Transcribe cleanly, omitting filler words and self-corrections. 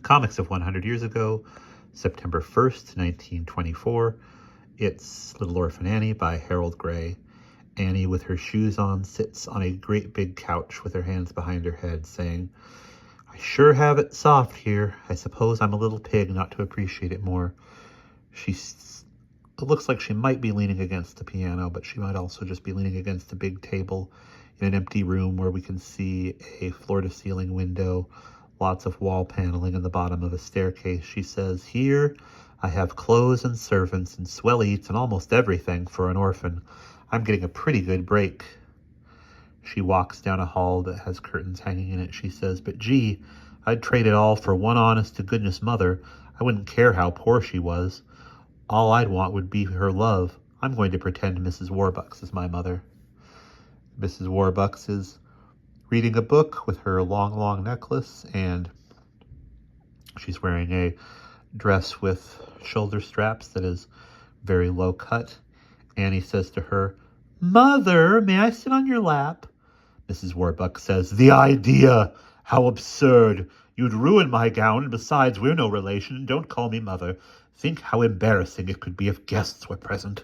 Comics of 100 Years Ago, September 1st, 1924. It's Little Orphan Annie by Harold Gray. Annie, with her shoes on, sits on a great big couch with her hands behind her head, saying, "I sure have it soft here. I suppose I'm a little pig not to appreciate it more." It looks like she might be leaning against the piano, but she might also just be leaning against a big table in an empty room where we can see a floor-to-ceiling window, lots of wall paneling in the bottom of a staircase. She says, "Here I have clothes and servants and swell eats and almost everything for an orphan. I'm getting a pretty good break." She walks down a hall that has curtains hanging in it. She says, "But gee, I'd trade it all for one honest-to-goodness mother. I wouldn't care how poor she was. All I'd want would be her love. I'm going to pretend Mrs. Warbucks is my mother." Mrs. Warbucks is reading a book with her long necklace, and she's wearing a dress with shoulder straps that is very low cut. Annie says to her, "Mother, may I sit on your lap?" Mrs. Warbucks says, "The idea! How absurd! You'd ruin my gown, and besides, we're no relation, and don't call me mother. Think how embarrassing it could be if guests were present."